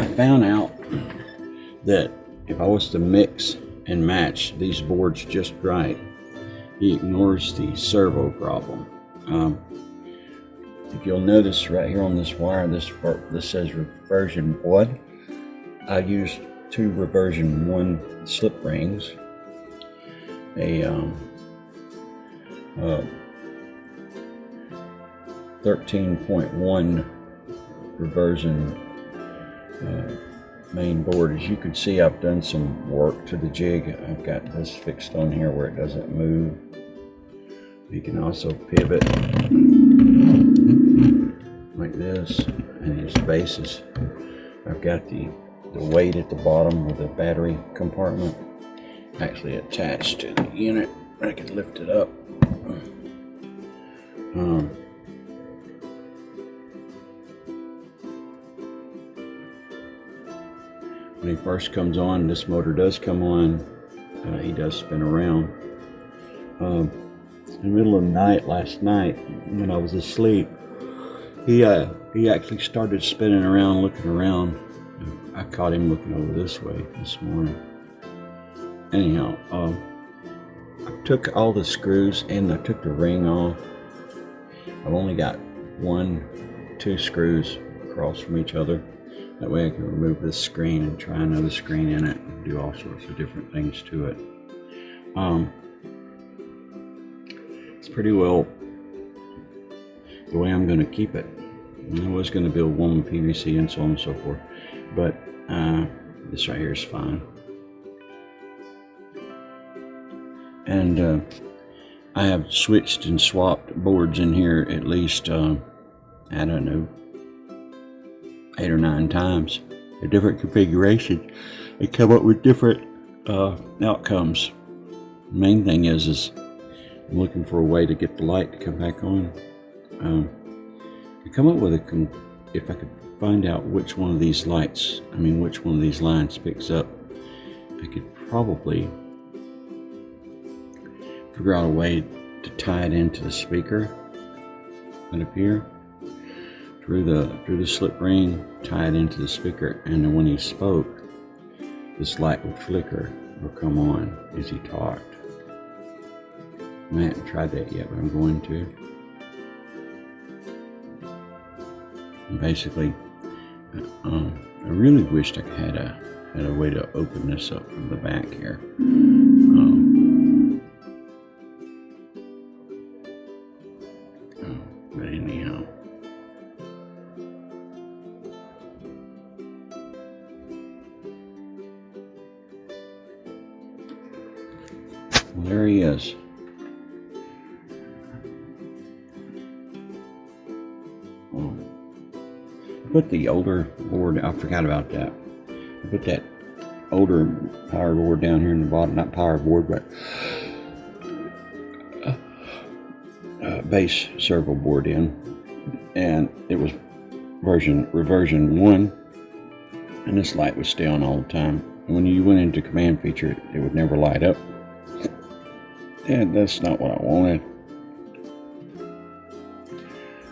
I found out that if I was to mix and match these boards just right, he ignores the servo problem. If you'll notice right here on this wire, this says reversion 1. I used 2 reversion 1 slip rings, a 13.1 reversion main board. As you can see, I've done some work to the jig. I've got this fixed on here where it doesn't move. You can also pivot like this, and his bases. I've got the weight at the bottom with the battery compartment actually attached to the unit. I can lift it up. When he first comes on, this motor does come on. He does spin around. In the middle of the night last night, when I was asleep, he actually started spinning around, looking around. I caught him looking over this way this morning. Anyhow, I took all the screws and I took the ring off. I've only got 2 screws across from each other. That way I can remove this screen and try another screen in it and do all sorts of different things to it. It's pretty well the way I'm going to keep it. I was going to build one with PVC and so on and so forth, but this right here is fine. And I have switched and swapped boards in here at least, I don't know, 8 or 9 times. A different configuration. They come up with different outcomes. The main thing is I'm looking for a way to get the light to come back on. I come up with if I could find out which one of these lines picks up, I could probably figure out a way to tie it into the speaker right up here through the slip ring, tie it into the speaker, and then when he spoke, this light would flicker or come on as he talked. I haven't tried that yet, but I'm going to. And basically, I really wished I had a way to open this up from the back here. But anyhow. Well, there he is. Put the older board, I forgot about that. I put that older power board down here in the bottom, not power board, but base servo board in, and it was reversion 1, and this light would stay on all the time. And when you went into command feature, it would never light up, and that's not what I wanted.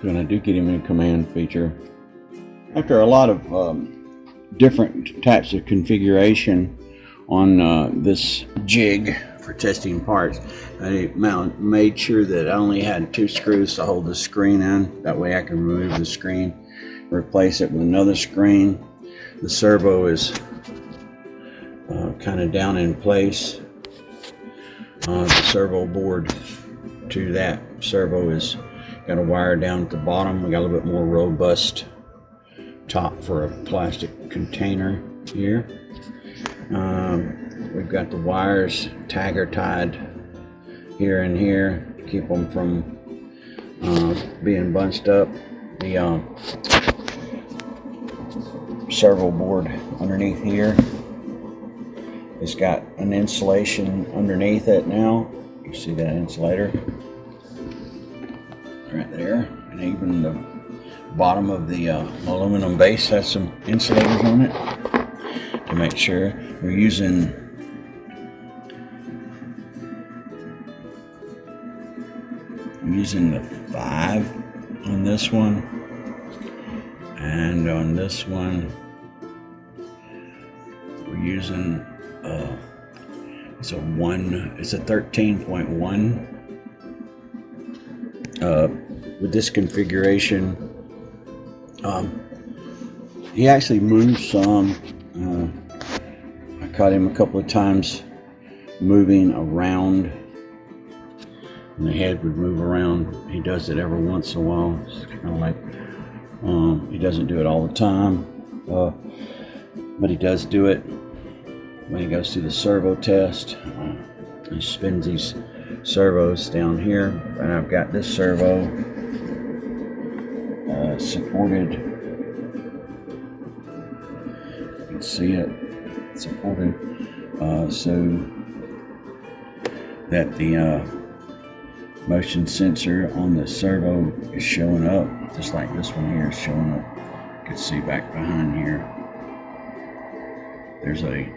So when I do get him in command feature, after a lot of different types of configuration on this jig for testing parts, I made sure that I only had 2 screws to hold the screen in. That way I can remove the screen, replace it with another screen. The servo is kind of down in place. The servo board to that servo is got a wire down at the bottom. We got a little bit more robust top for a plastic container here. We've got the wires tagger tied here and here to keep them from being bunched up. The servo board underneath here, it's got an insulation underneath it now. You see that insulator right there, and even the bottom of the aluminum base has some insulators on it to make sure. We're using the 5 on this one, and on this one using it's a 13.1. With this configuration, he actually moves some. I caught him a couple of times moving around, and the head would move around. He does it every once in a while. It's kind of like he doesn't do it all the time, but he does do it when he goes through the servo test. He spins these servos down here, and I've got this servo supported. You can see it supported, so that the motion sensor on the servo is showing up, just like this one here is showing up. You can see back behind here, there's a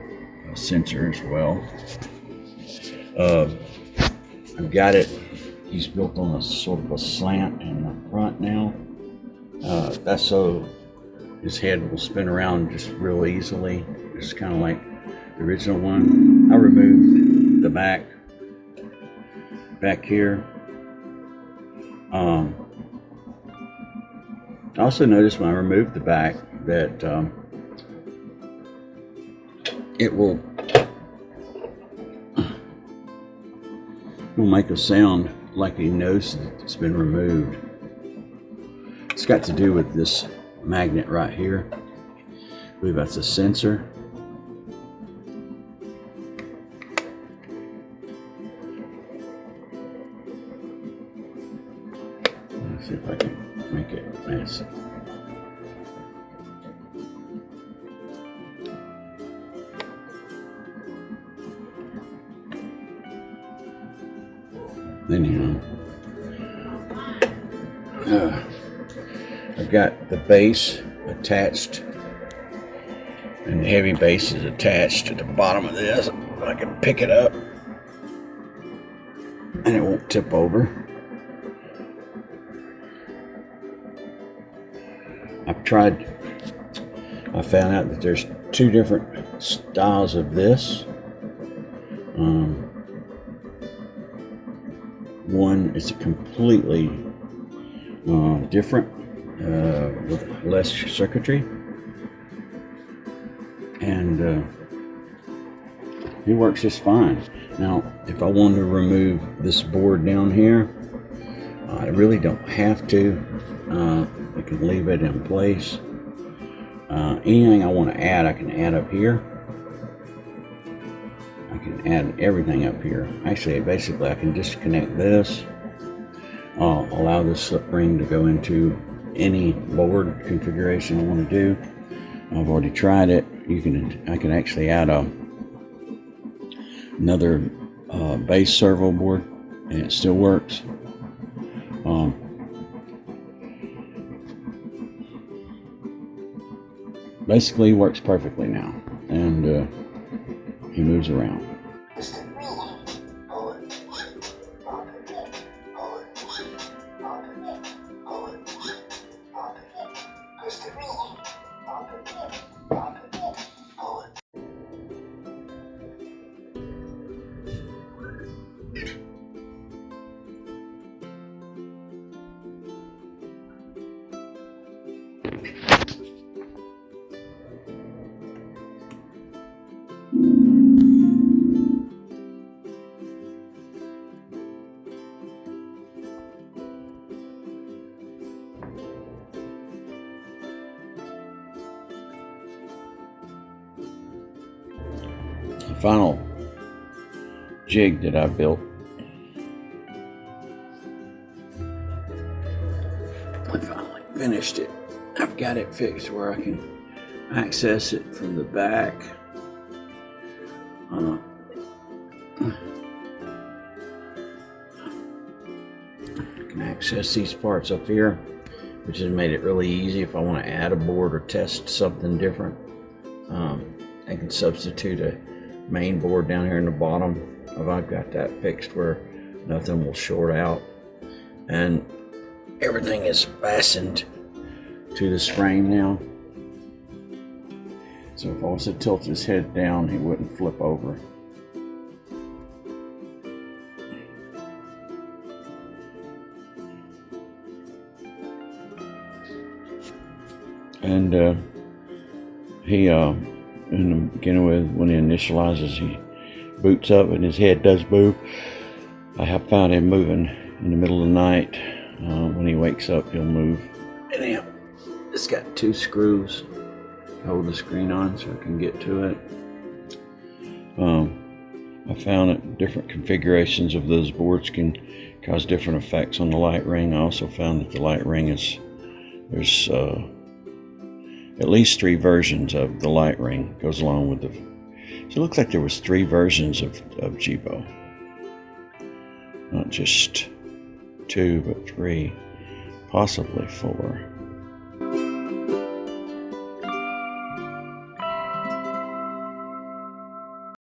sensor as well. I've got it, he's built on a sort of a slant in the front now. That's so his head will spin around just real easily. It's kind of like the original one. I removed the back here. I also noticed when I removed the back that it will make a sound like he knows that it's been removed. It's got to do with this magnet right here. I believe that's a sensor. Let's see if I can make it nice. Anyhow, I've got the base attached, and the heavy base is attached to the bottom of this. I can pick it up and it won't tip over. I found out that there's two different styles of this. One is completely different, with less circuitry, and it works just fine. Now, if I wanted to remove this board down here, I really don't have to. I can leave it in place. Anything I want to add, I can add up here. I can add everything up here. Actually, basically, I can disconnect this. Allow this slip ring to go into any board configuration I want to do. I've already tried it. I can actually add another base servo board, and it still works. Basically works perfectly now, and he moves around. The final jig that I built, I finally finished it. I've got it fixed where I can access it from the back. I can access these parts up here, which has made it really easy if I want to add a board or test something different. I can substitute a main board down here in the bottom. I've got that fixed where nothing will short out, and everything is fastened to this frame now. So if I was to tilt his head down, he wouldn't flip over. And he, in the beginning when he initializes, he boots up and his head does move. I have found him moving in the middle of the night. When he wakes up, he'll move. And it's got 2 screws to hold the screen on so I can get to it. I found that different configurations of those boards can cause different effects on the light ring. I also found that the light ring there's at least 3 versions of the light ring goes along with the. So it looks like there was 3 versions of Jibo, not just 2 but 3, possibly 4.